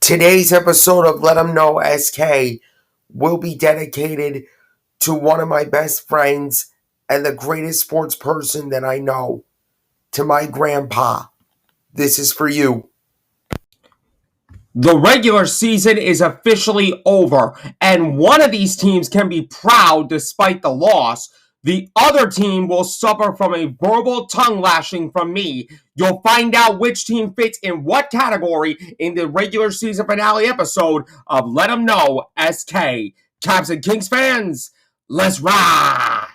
Today's episode of Let 'em Know SK will be dedicated to one of my best friends and the greatest sports person that I know, to my grandpa. This is for you. The regular season is officially over, and one of these teams can be proud despite the loss. The other team will suffer from a verbal tongue lashing from me. You'll find out which team fits in what category in the regular season finale episode of Let 'em Know SK. Caps and Kings fans, let's ride!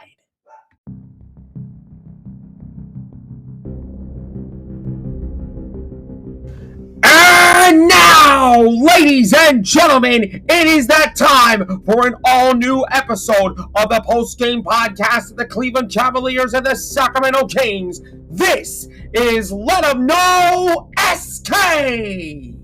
And now, ladies and gentlemen, it is that time for an all-new episode of the post-game podcast of the Cleveland Cavaliers and the Sacramento Kings. This is Let 'em Know SK!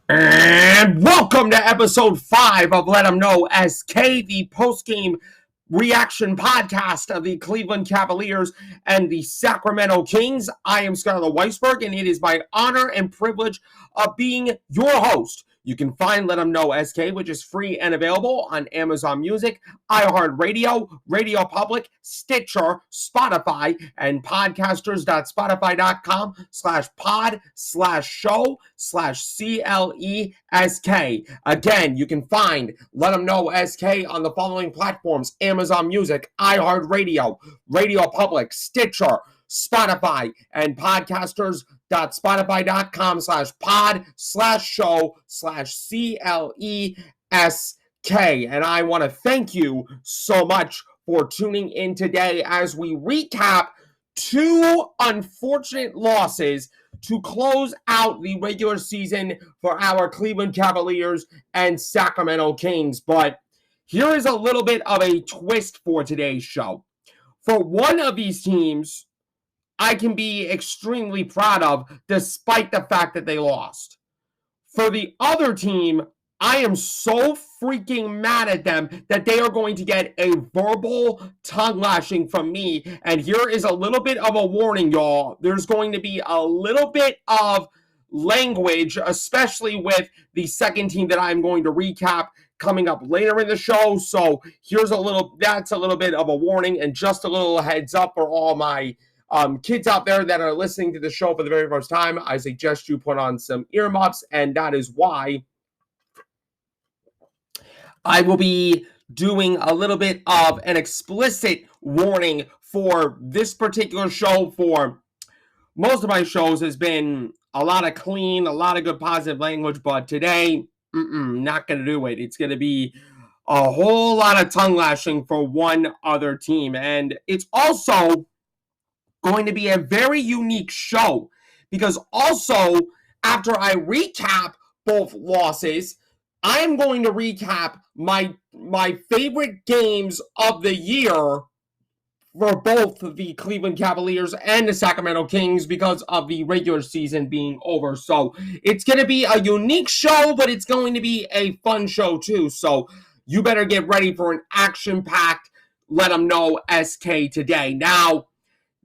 And welcome to episode 5 of Let 'em Know SK, the post-game reaction podcast of the Cleveland Cavaliers and the Sacramento Kings. I am Skylar Weisberg, and it is my honor and privilege of being your host. You can find Let 'em Know SK, which is free and available on Amazon Music, iHeartRadio, Radio Public, Stitcher, Spotify, and podcasters.spotify.com/pod/show/CLESK. Again, you can find Let 'em Know SK on the following platforms: Amazon Music, iHeartRadio, Radio Public, Stitcher, Spotify, and podcasters.spotify.com/pod/show/CLESK. And I want to thank you so much for tuning in today as we recap two unfortunate losses to close out the regular season for our Cleveland Cavaliers and Sacramento Kings. But here is a little bit of a twist for today's show. For one of these teams, I can be extremely proud of, despite the fact that they lost. For the other team, I am so freaking mad at them that they are going to get a verbal tongue lashing from me. And here is a little bit of a warning, y'all. There's going to be a little bit of language, especially with the second team that I'm going to recap coming up later in the show. So that's a little bit of a warning and just a little heads up for all my kids out there that are listening to the show for the very first time. I suggest you put on some earmuffs, and that is why I will be doing a little bit of an explicit warning for this particular show. For most of my shows has been a lot of clean, a lot of good positive language, but today, not going to do it. It's going to be a whole lot of tongue lashing for one other team, and it's also going to be a very unique show because also after I recap both losses, I am going to recap my favorite games of the year for both the Cleveland Cavaliers and the Sacramento Kings because of the regular season being over. So it's going to be a unique show, but it's going to be a fun show too. So you better get ready for an action-packed Let 'em Know SK today. Now,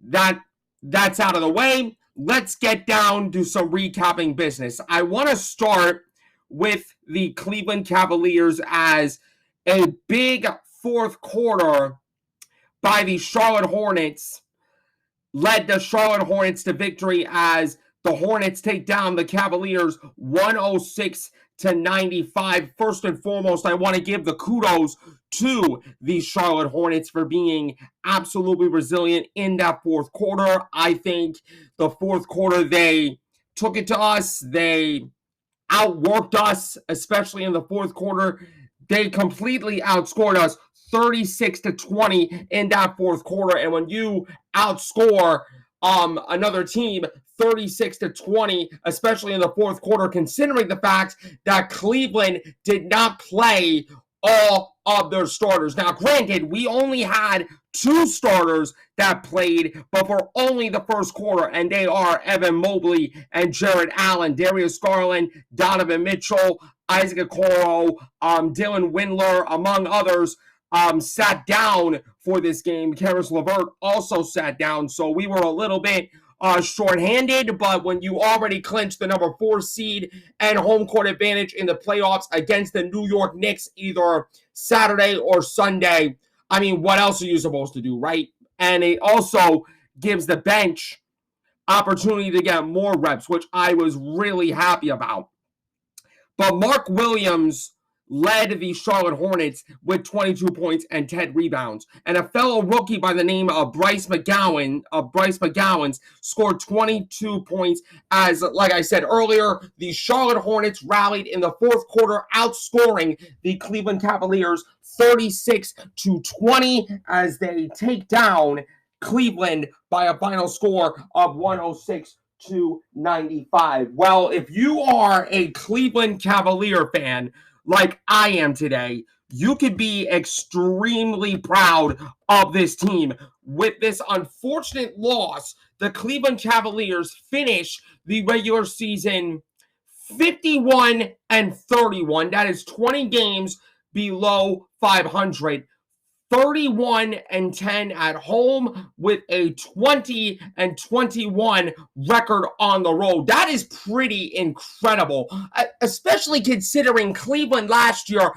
that's out of the way. Let's get down to some recapping business. I want to start with the Cleveland Cavaliers as a big fourth quarter by the Charlotte Hornets led the Charlotte Hornets to victory as the Hornets take down the Cavaliers 106-95. First and foremost, I want to give the kudos to the Charlotte Hornets for being absolutely resilient in that fourth quarter. I think the fourth quarter, they took it to us. They outworked us, especially in the fourth quarter. They completely outscored us 36-20 in that fourth quarter. And when you outscore another team 36-20, especially in the fourth quarter, considering the fact that Cleveland did not play all of their starters. Now, granted, we only had 2 starters that played, but for only the first quarter, and they are Evan Mobley and Jared Allen, Darius Garland, Donovan Mitchell, Isaac Okoro, Dylan Windler, among others. sat down for this game. Karis LeVert also sat down, so we were a little bit shorthanded, but when you already clinched the number 4 seed and home court advantage in the playoffs against the New York Knicks either Saturday or Sunday, I mean, what else are you supposed to do, right? And it also gives the bench opportunity to get more reps, which I was really happy about. But Mark Williams led the Charlotte Hornets with 22 points and 10 rebounds. And a fellow rookie by the name of Bryce McGowan scored 22 points as, like I said earlier, the Charlotte Hornets rallied in the fourth quarter, outscoring the Cleveland Cavaliers 36-20 as they take down Cleveland by a final score of 106-95. Well, if you are a Cleveland Cavalier fan like I am today, you could be extremely proud of this team. With this unfortunate loss, the Cleveland Cavaliers finish the regular season 51-31. That is 20 games below 500. 31-10 at home with a 20-21 record on the road. That is pretty incredible, especially considering Cleveland last year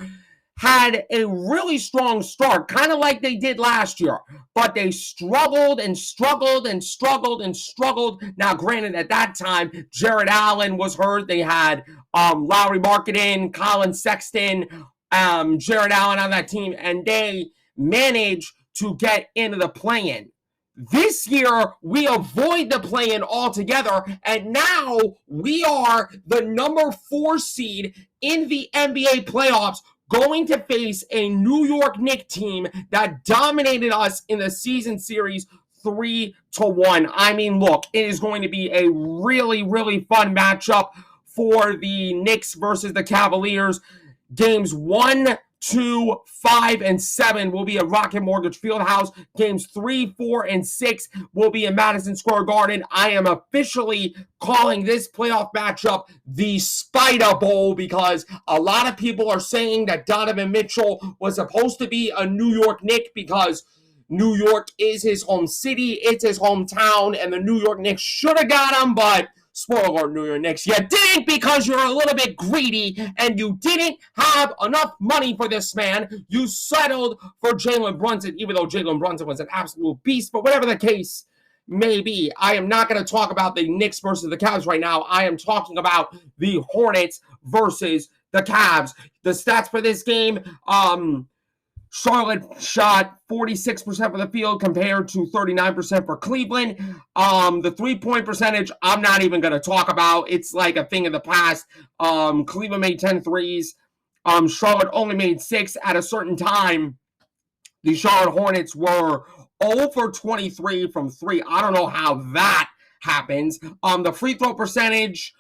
had a really strong start, kind of like they did last year, but they struggled and struggled and struggled and struggled. Now, granted, at that time, Jared Allen was hurt. They had Lauri Markkanen, Colin Sexton, Jared Allen on that team, and they manage to get into the play-in. This year, we avoid the play-in altogether, and now we are the number 4 seed in the NBA playoffs, going to face a New York Knicks team that dominated us in the season series 3-1. I mean, look, it is going to be a really, really fun matchup for the Knicks versus the Cavaliers. Games 1, 2, 5, and 7 will be at Rocket Mortgage Fieldhouse. Games 3, 4, and 6 will be in Madison Square Garden. I am officially calling this playoff matchup the Spider Bowl because a lot of people are saying that Donovan Mitchell was supposed to be a New York Knick because New York is his home city, it's his hometown, and the New York Knicks should have got him, but spoiler alert, New York Knicks, you didn't because you're a little bit greedy and you didn't have enough money for this man. You settled for Jalen Brunson, even though Jalen Brunson was an absolute beast, but whatever the case may be, I am not going to talk about the Knicks versus the Cavs right now. I am talking about the Hornets versus the Cavs. The stats for this game, Charlotte shot 46% from the field compared to 39% for Cleveland. The three-point percentage, I'm not even going to talk about. It's like a thing of the past. Cleveland made 10 threes. Charlotte only made 6 at a certain time. The Charlotte Hornets were 0 for 23 from 3. I don't know how that happens. The free throw percentage,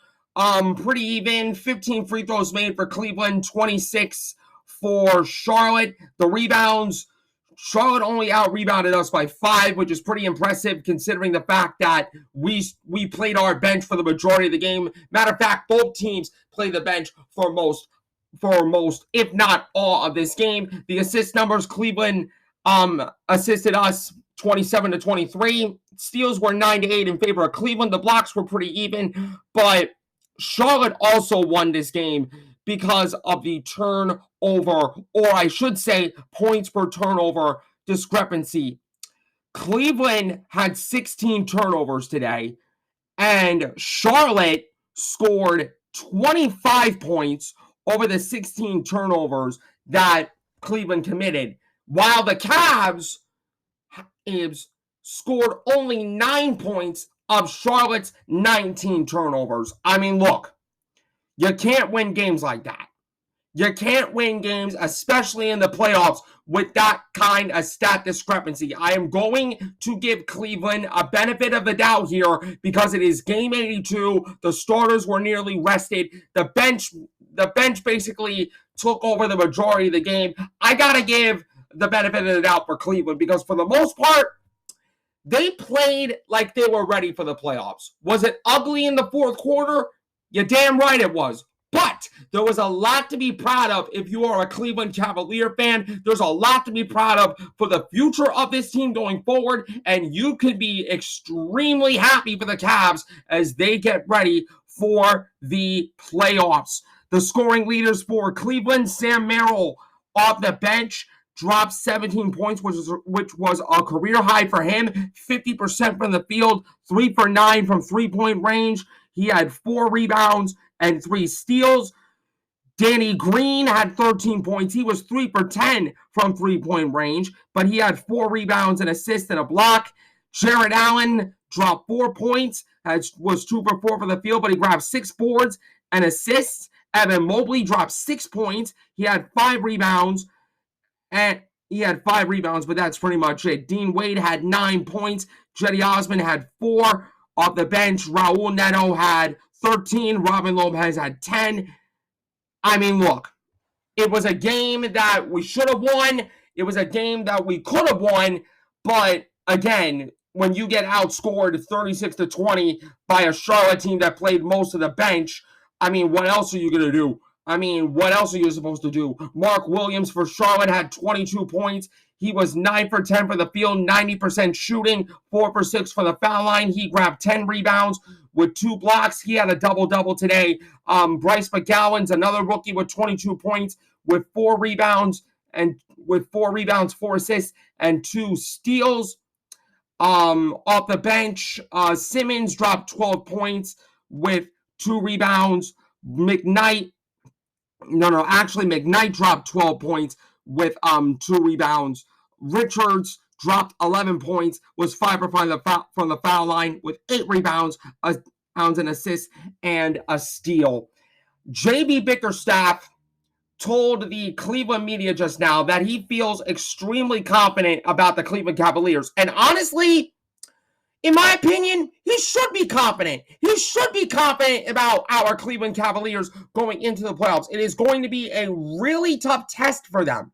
pretty even. 15 free throws made for Cleveland, 26 for Charlotte. The rebounds, Charlotte only out-rebounded us by 5, which is pretty impressive considering the fact that we played our bench for the majority of the game. Matter of fact, both teams played the bench for most, if not all, of this game. The assist numbers, Cleveland assisted us 27-23. Steals were 9-8 in favor of Cleveland. The blocks were pretty even, but Charlotte also won this game because of the turnover, or I should say points per turnover discrepancy. Cleveland had 16 turnovers today, and Charlotte scored 25 points over the 16 turnovers that Cleveland committed, while the Cavs scored only 9 points of Charlotte's 19 turnovers. I mean, look, you can't win games like that. You can't win games, especially in the playoffs, with that kind of stat discrepancy. I am going to give Cleveland a benefit of the doubt here because it is game 82. The starters were nearly rested. The bench basically took over the majority of the game. I got to give the benefit of the doubt for Cleveland because for the most part, they played like they were ready for the playoffs. Was it ugly in the fourth quarter? You're damn right it was. But there was a lot to be proud of if you are a Cleveland Cavalier fan. There's a lot to be proud of for the future of this team going forward, and you could be extremely happy for the Cavs as they get ready for the playoffs. The scoring leaders for Cleveland: Sam Merrill off the bench dropped 17 points, which was a career high for him. 50% from the field, 3 for 9 from three-point range. He had 4 rebounds and 3 steals. Danny Green had 13 points. He was 3 for 10 from three-point range, but he had 4 rebounds, and assists, and a block. Jared Allen dropped 4 points, was 2 for 4 from the field, but he grabbed 6 boards and assists. Evan Mobley dropped 6 points. He had 5 rebounds, but that's pretty much it. Dean Wade had 9 points. Jetty Osman had 4 off the bench. Raul Neto had 13. Robin Lopez had 10. I mean, look, it was a game that we should have won. It was a game that we could have won. But again, when you get outscored 36-20 by a Charlotte team that played most of the bench, I mean, what else are you going to do? What else are you supposed to do? Mark Williams for Charlotte had 22 points. He was 9 for 10 for the field, 90% shooting, 4 for 6 for the foul line. He grabbed 10 rebounds with 2 blocks. He had a double-double today. Bryce McGowan's another rookie with 22 points with 4 rebounds, 4 assists, and 2 steals. Off the bench, Simmons dropped 12 points with 2 rebounds. McKnight dropped 12 points with 2 rebounds. Richards dropped 11 points, was 5 for 5 from the foul line with 8 rebounds, an assist, and a steal. JB Bickerstaff told the Cleveland media just now that he feels extremely confident about the Cleveland Cavaliers. And honestly, in my opinion, he should be confident. He should be confident about our Cleveland Cavaliers going into the playoffs. It is going to be a really tough test for them.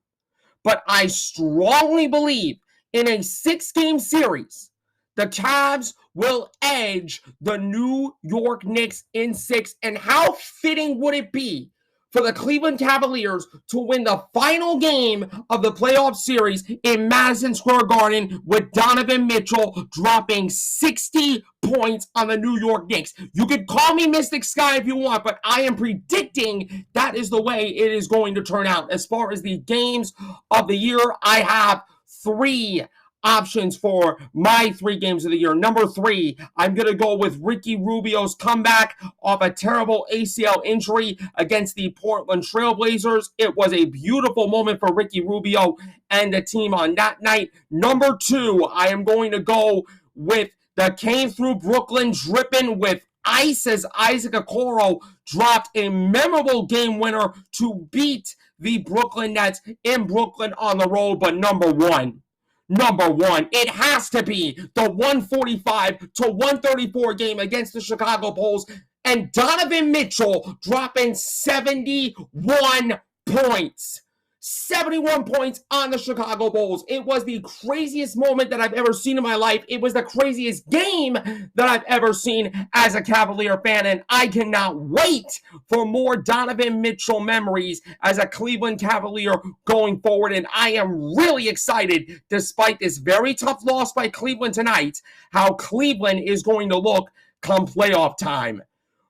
But I strongly believe in a 6-game series, the Cavs will edge the New York Knicks in 6. And how fitting would it be for the Cleveland Cavaliers to win the final game of the playoff series in Madison Square Garden with Donovan Mitchell dropping 60 points on the New York Knicks. You could call me Mystic Sky if you want, but I am predicting that is the way it is going to turn out. As far as the games of the year, I have 3 options for my 3 games of the year. Number 3, I'm going to go with Ricky Rubio's comeback off a terrible ACL injury against the Portland Trailblazers. It was a beautiful moment for Ricky Rubio and the team on that night. Number 2, I am going to go with the came through Brooklyn dripping with ice as Isaac Okoro dropped a memorable game winner to beat the Brooklyn Nets in Brooklyn on the road. But number one, it has to be the 145-134 game against the Chicago Bulls and Donovan Mitchell dropping 71 points. 71 points on the Chicago Bulls. It was the craziest moment that I've ever seen in my life. It was the craziest game that I've ever seen as a Cavalier fan, and I cannot wait for more Donovan Mitchell memories as a Cleveland Cavalier going forward, and I am really excited, despite this very tough loss by Cleveland tonight, how Cleveland is going to look come playoff time.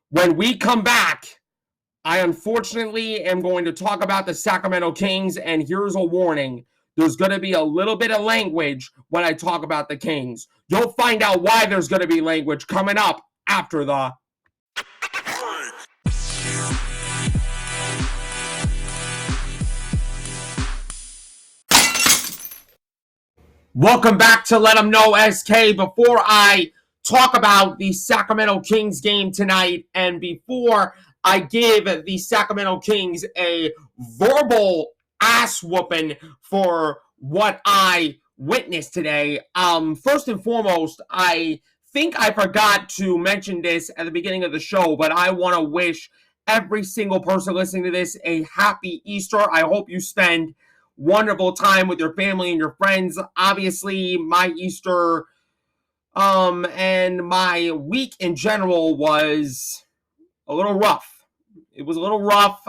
When we come back, I unfortunately am going to talk about the Sacramento Kings, and here's a warning. There's going to be a little bit of language when I talk about the Kings. You'll find out why there's going to be language coming up after the... Welcome back to Let 'Em Know SK. Before I talk about the Sacramento Kings game tonight, and before I give the Sacramento Kings a verbal ass whooping for what I witnessed today. First and foremost, I think I forgot to mention this at the beginning of the show, but I want to wish every single person listening to this a happy Easter. I hope you spend wonderful time with your family and your friends. Obviously, my Easter and my week in general was a little rough. was a little rough.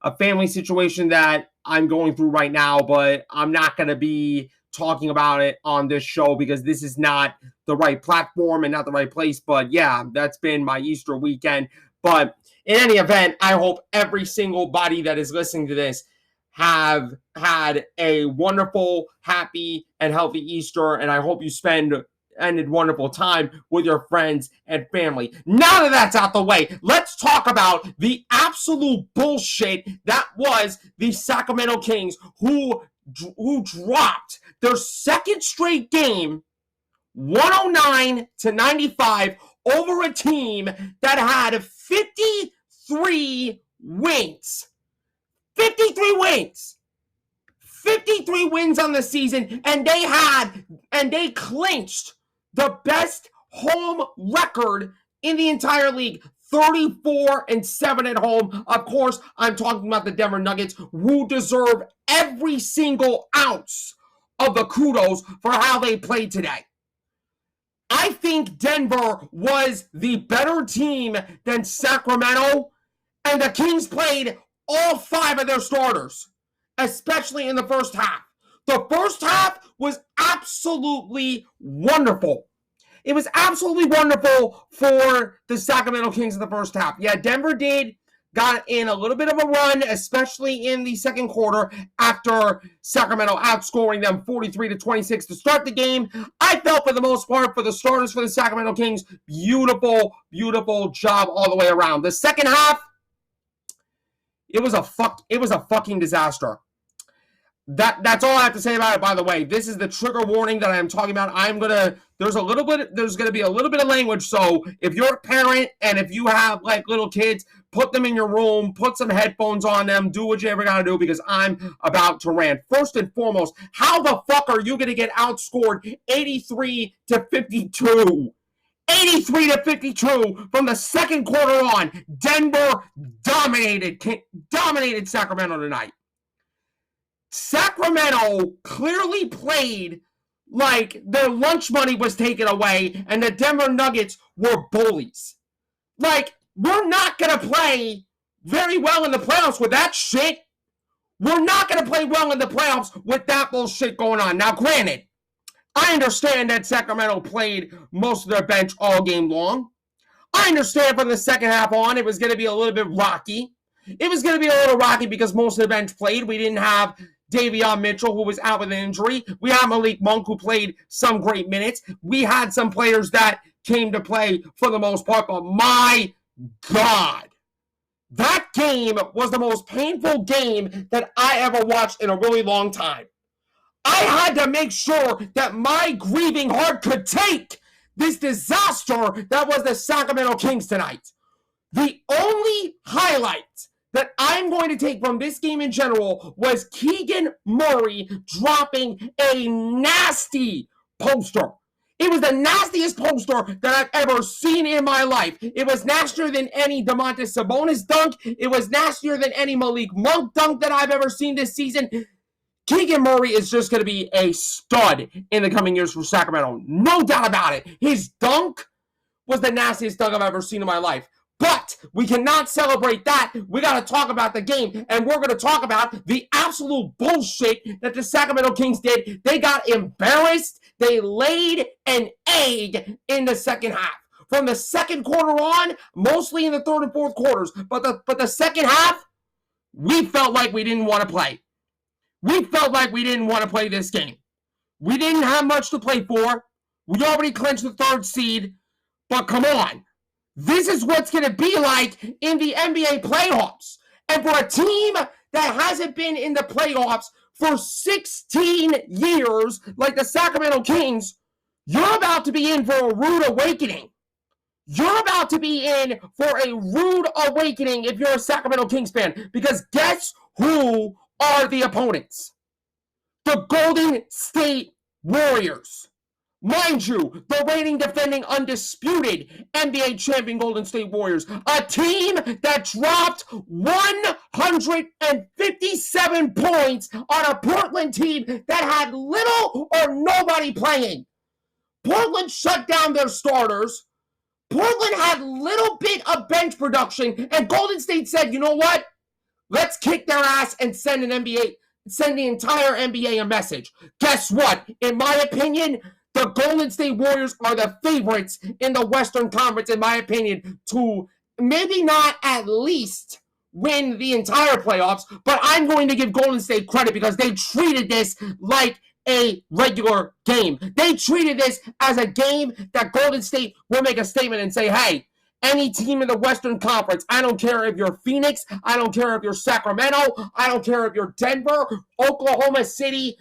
A family situation that I'm going through right now, but I'm not going to be talking about it on this show because this is not the right platform and not the right place. But yeah, that's been my Easter weekend. But in any event, I hope every single body that is listening to this have had a wonderful, happy, and healthy Easter. And I hope you ended wonderful time with your friends and family. Now that that's out the way, let's talk about the absolute bullshit that was the Sacramento Kings, who dropped their second straight game 109-95 over a team that had 53 wins. 53 wins. 53 wins on the season, and they clinched the best home record in the entire league. 34-7 at home. Of course, I'm talking about the Denver Nuggets, who deserve every single ounce of the kudos for how they played today. I think Denver was the better team than Sacramento, and the Kings played all 5 of their starters, especially in the first half. The first half was absolutely wonderful. It was absolutely wonderful for the Sacramento Kings in the first half. Yeah, Denver got in a little bit of a run, especially in the second quarter after Sacramento outscoring them 43-26 to start the game. I felt for the most part for the starters for the Sacramento Kings, beautiful, beautiful job all the way around. The second half, it was a fucking disaster. That's all I have to say about it. By the way, this is the trigger warning that I am talking about. There's gonna be a little bit of language. So if you're a parent and if you have like little kids, put them in your room, put some headphones on them, do what you ever gotta do, because I'm about to rant. First and foremost, how the fuck are you gonna get outscored 83-52? 83-52 from the second quarter on. Denver dominated Sacramento tonight. Sacramento clearly played like their lunch money was taken away and the Denver Nuggets were bullies. Like, we're not going to play very well in the playoffs with that shit. We're not going to play well in the playoffs with that bullshit going on. Now, granted, I understand that Sacramento played most of their bench all game long. I understand from the second half on it was going to be a little bit rocky. It was going to be a little rocky because most of the bench played. We didn't have Davion Mitchell, who was out with an injury. We had Malik Monk, who played some great minutes. We had some players that came to play for the most part, but my God, that game was the most painful game that I ever watched in a really long time. I had to make sure that my grieving heart could take this disaster that was the Sacramento Kings tonight. The only highlight that I'm going to take from this game in general was Keegan Murray dropping a nasty poster. It was the nastiest poster that I've ever seen in my life. It was nastier than any Domantas Sabonis dunk. It was nastier than any Malik Monk dunk that I've ever seen this season. Keegan Murray is just going to be a stud in the coming years for Sacramento. No doubt about it. His dunk was the nastiest dunk I've ever seen in my life. But we cannot celebrate that. We got to talk about the game, and we're going to talk about the absolute bullshit that the Sacramento Kings did. They got embarrassed. They laid an egg in the second half. From the second quarter on, mostly in the third and fourth quarters, but the second half, we felt like we didn't want to play. We felt like we didn't want to play this game. We didn't have much to play for. We already clinched the third seed, but come on. This is what's going to be like in the NBA playoffs. And for a team that hasn't been in the playoffs for 16 years, like the Sacramento Kings, you're about to be in for a rude awakening. You're about to be in for a rude awakening if you're a Sacramento Kings fan. Because guess who are the opponents? The Golden State Warriors. Mind you, the reigning, defending, undisputed NBA champion Golden State Warriors. A team that dropped 157 points on a Portland team that had little or nobody playing. Portland shut down their starters. Portland had a little bit of bench production, and Golden State said, you know what? Let's kick their ass and send the entire NBA a message. Guess what? In my opinion, the Golden State Warriors are the favorites in the Western Conference, in my opinion, to maybe not at least win the entire playoffs, but I'm going to give Golden State credit because they treated this like a regular game. They treated this as a game that Golden State will make a statement and say, hey, any team in the Western Conference, I don't care if you're Phoenix, I don't care if you're Sacramento, I don't care if you're Denver, Oklahoma City,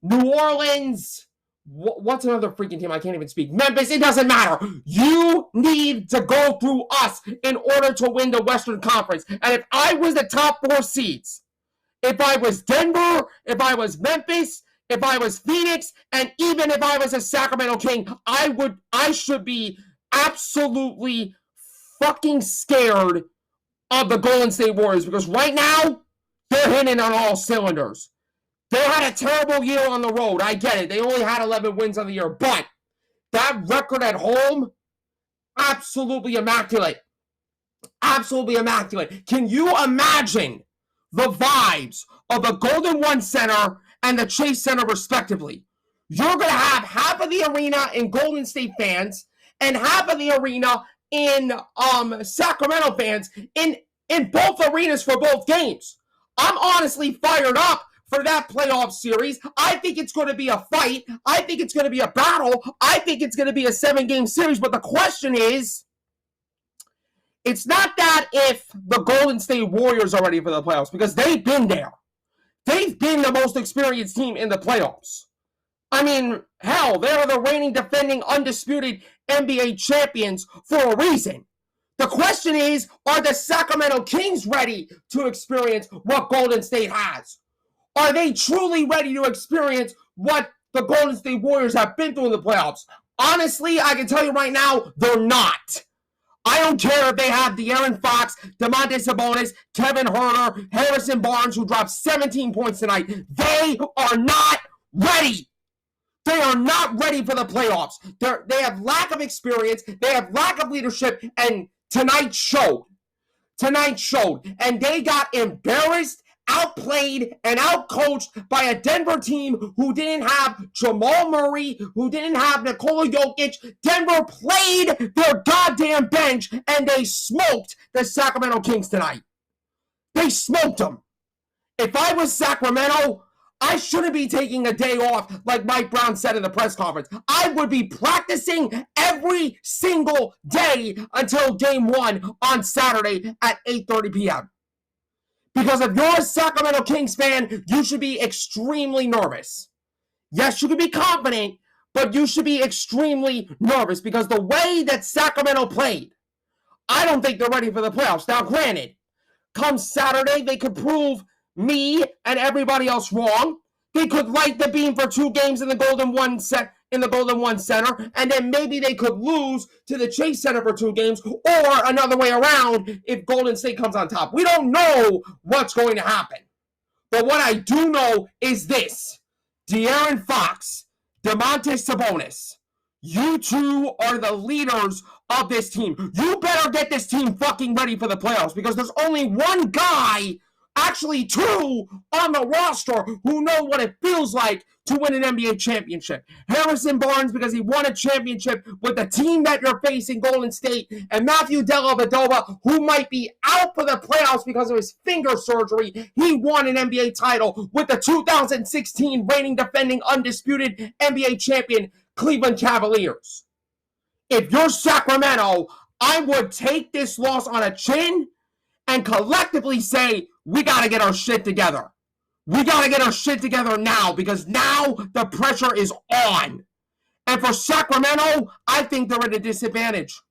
New Orleans, what's another freaking team? I can't even speak. Memphis, it doesn't matter. You need to go through us in order to win the Western Conference. And if I was the top 4 seeds, if I was Denver, if I was Memphis, if I was Phoenix, and even if I was a Sacramento King, I should be absolutely fucking scared of the Golden State Warriors because right now, they're hitting on all cylinders. They had a terrible year on the road. I get it. They only had 11 wins on the year. But that record at home, absolutely immaculate. Absolutely immaculate. Can you imagine the vibes of the Golden One Center and the Chase Center, respectively? You're going to have half of the arena in Golden State fans and half of the arena in Sacramento fans in both arenas for both games. I'm honestly fired up for that playoff series. I think it's going to be a fight. I think it's going to be a battle. I think it's going to be a 7-game series. But the question is, it's not that if the Golden State Warriors are ready for the playoffs, because they've been there. They've been the most experienced team in the playoffs. I mean, hell, they're the reigning, defending, undisputed NBA champions for a reason. The question is, are the Sacramento Kings ready to experience what Golden State has? Are they truly ready to experience what the Golden State Warriors have been through in the playoffs? Honestly, I can tell you right now, they're not. I don't care if they have De'Aaron Fox, Domantas Sabonis, Kevin Huerter, Harrison Barnes, who dropped 17 points tonight. They are not ready. They are not ready for the playoffs. They have lack of experience. They have lack of leadership, and tonight showed. Tonight showed. And they got embarrassed, outplayed, and outcoached by a Denver team who didn't have Jamal Murray, who didn't have Nikola Jokic. Denver played their goddamn bench, and they smoked the Sacramento Kings tonight. They smoked them. If I was Sacramento, I shouldn't be taking a day off like Mike Brown said in the press conference. I would be practicing every single day until game 1 on Saturday at 8:30 p.m. Because if you're a Sacramento Kings fan, you should be extremely nervous. Yes, you can be confident, but you should be extremely nervous because the way that Sacramento played, I don't think they're ready for the playoffs. Now, granted, come Saturday, they could prove me and everybody else wrong. They could light the beam for 2 games in the Golden One Center, and then maybe they could lose to the Chase Center for 2 games, or another way around if Golden State comes on top. We don't know what's going to happen. But what I do know is this. De'Aaron Fox, Domantas Sabonis, you two are the leaders of this team. You better get this team fucking ready for the playoffs because there's only one guy, actually 2 on the roster who know what it feels like to win an NBA championship. Harrison Barnes, because he won a championship with the team that you're facing, Golden State, and Matthew Dellavedova, who might be out for the playoffs because of his finger surgery. He won an NBA title with the 2016 reigning, defending, undisputed NBA champion Cleveland Cavaliers. If you're Sacramento, I would take this loss on a chin and collectively say, we got to get our shit together. We got to get our shit together now because now the pressure is on. And for Sacramento, I think they're at a disadvantage.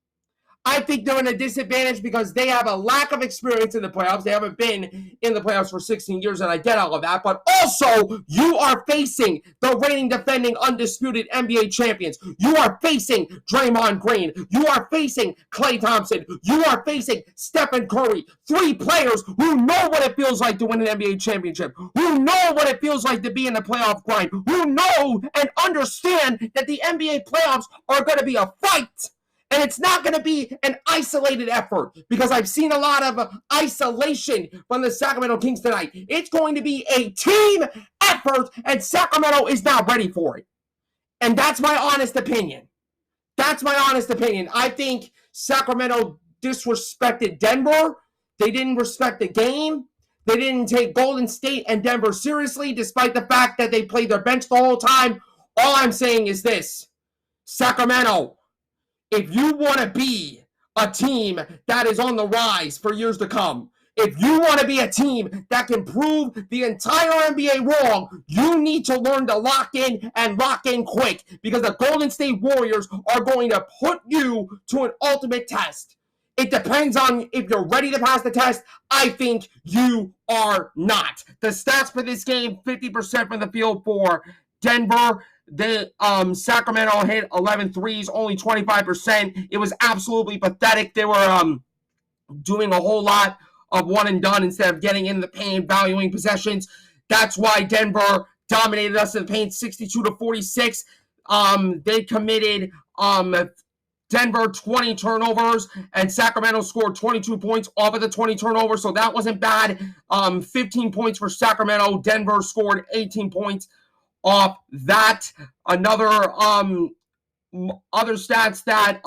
I think they're in a disadvantage because they have a lack of experience in the playoffs. They haven't been in the playoffs for 16 years, and I get all of that. But also, you are facing the reigning, defending, undisputed NBA champions. You are facing Draymond Green. You are facing Klay Thompson. You are facing Stephen Curry. 3 players who know what it feels like to win an NBA championship, who know what it feels like to be in the playoff grind, who know and understand that the NBA playoffs are going to be a fight. And it's not going to be an isolated effort because I've seen a lot of isolation from the Sacramento Kings tonight. It's going to be a team effort, and Sacramento is not ready for it. And that's my honest opinion. That's my honest opinion. I think Sacramento disrespected Denver. They didn't respect the game. They didn't take Golden State and Denver seriously, despite the fact that they played their bench the whole time. All I'm saying is this: Sacramento, if you want to be a team that is on the rise for years to come, if you want to be a team that can prove the entire NBA wrong, you need to learn to lock in and lock in quick, because the Golden State Warriors are going to put you to an ultimate test. It depends on if you're ready to pass the test. I think you are not. The stats for this game: 50% from the field for Denver. Sacramento hit 11 threes, only 25%. It was absolutely pathetic. They were doing a whole lot of one and done instead of getting in the paint, valuing possessions. That's why Denver dominated us in the paint, 62-46. They committed Denver 20 turnovers, and Sacramento scored 22 points off of the 20 turnovers, so that wasn't bad. 15 points for Sacramento. Denver scored 18 points off that. Another other stats that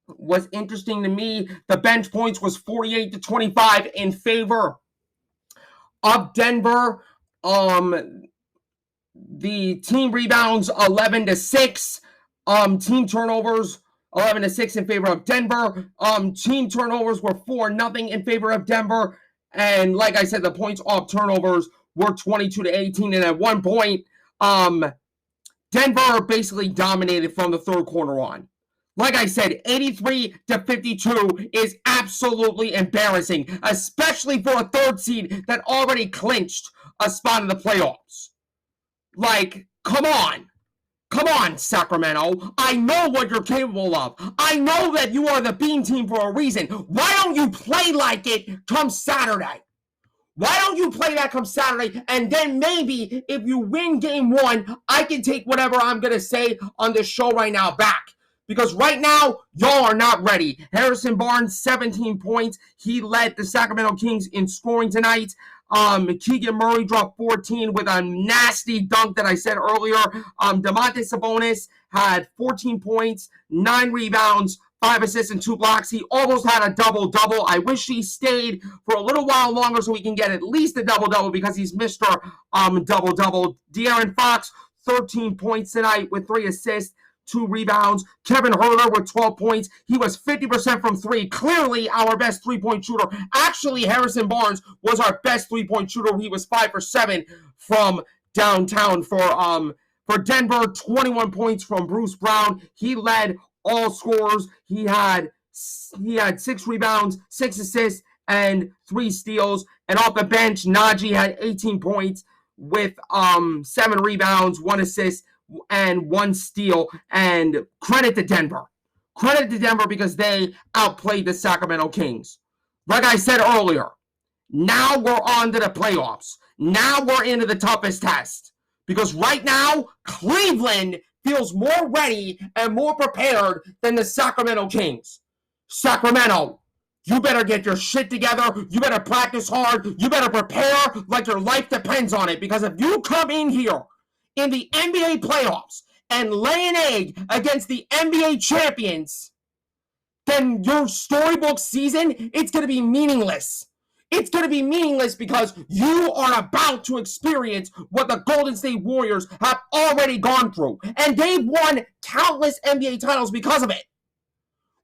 was interesting to me: the bench points was 48-25 in favor of Denver. The team rebounds 11-6. Team turnovers 11-6 in favor of Denver. Team turnovers were 4-0 in favor of Denver. And like I said, the points off turnovers were 22-18. And at one point, Denver basically dominated from the third quarter on. Like I said, 83-52 is absolutely embarrassing, especially for a third seed that already clinched a spot in the playoffs. Like, come on. Come on, Sacramento. I know what you're capable of. I know that you are the beam team for a reason. Why don't you play like it come Saturday? Why don't you play that come Saturday? And then maybe if you win game one, I can take whatever I'm going to say on this show right now back. Because right now, y'all are not ready. Harrison Barnes, 17 points. He led the Sacramento Kings in scoring tonight. Keegan Murray dropped 14 with a nasty dunk that I said earlier. Domantas Sabonis had 14 points, 9 rebounds, 5 assists, and 2 blocks. He almost had a double-double. I wish he stayed for a little while longer so we can get at least a double-double, because he's Mr. Double-double. De'Aaron Fox, 13 points tonight with 3 assists, 2 rebounds. Kevin Huerter with 12 points. He was 50% from 3. Clearly our best 3-point shooter. Actually, Harrison Barnes was our best 3-point shooter. He was 5 for 7 from downtown. For Denver, 21 points from Bruce Brown. He led all scorers. He had 6 rebounds, 6 assists, and 3 steals. And off the bench, Najee had 18 points with 7 rebounds, 1 assist, and 1 steal. And credit to Denver. Credit to Denver, because they outplayed the Sacramento Kings. Like I said earlier, now we're on to the playoffs. Now we're into the toughest test. Because right now, Cleveland feels more ready and more prepared than the Sacramento Kings. Sacramento, you better get your shit together. You better practice hard. You better prepare like your life depends on it. Because if you come in here in the NBA playoffs and lay an egg against the NBA champions, then your storybook season, it's going to be meaningless. It's going to be meaningless because you are about to experience what the Golden State Warriors have already gone through. And they've won countless NBA titles because of it.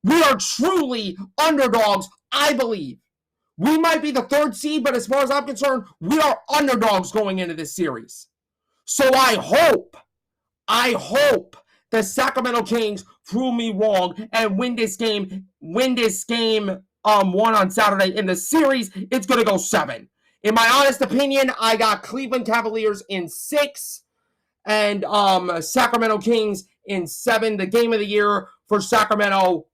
We are truly underdogs, I believe. We might be the 3rd seed, but as far as I'm concerned, we are underdogs going into this series. So I hope the Sacramento Kings prove me wrong and win this game one on Saturday. In the series, it's going to go 7. In my honest opinion, I got Cleveland Cavaliers in 6 and Sacramento Kings in 7. The game of the year for Sacramento,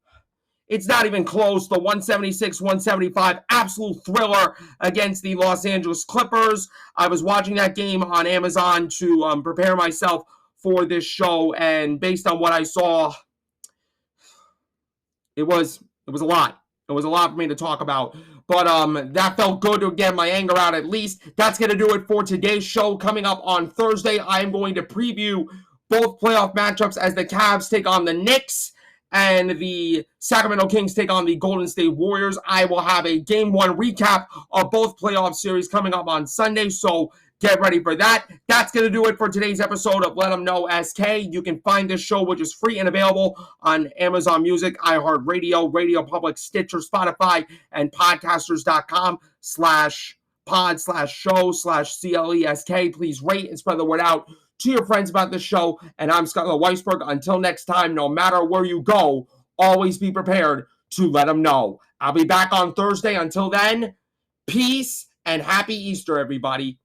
it's not even close. The 176-175 absolute thriller against the Los Angeles Clippers. I was watching that game on Amazon to prepare myself for this show, and based on what I saw, It was a lot. It was a lot for me to talk about. But that felt good to get my anger out at least. That's going to do it for today's show. Coming up on Thursday, I am going to preview both playoff matchups as the Cavs take on the Knicks and the Sacramento Kings take on the Golden State Warriors. I will have a Game 1 recap of both playoff series coming up on Sunday, so get ready for that. That's going to do it for today's episode of Let 'em Know SK. You can find this show, which is free and available on Amazon Music, iHeartRadio, Radio Public, Stitcher, Spotify, and podcasters.com/pod/show/CLESK. Please rate and spread the word out to your friends about this show. And I'm Scott Weisberg. Until next time, no matter where you go, always be prepared to let them know. I'll be back on Thursday. Until then, peace and happy Easter, everybody.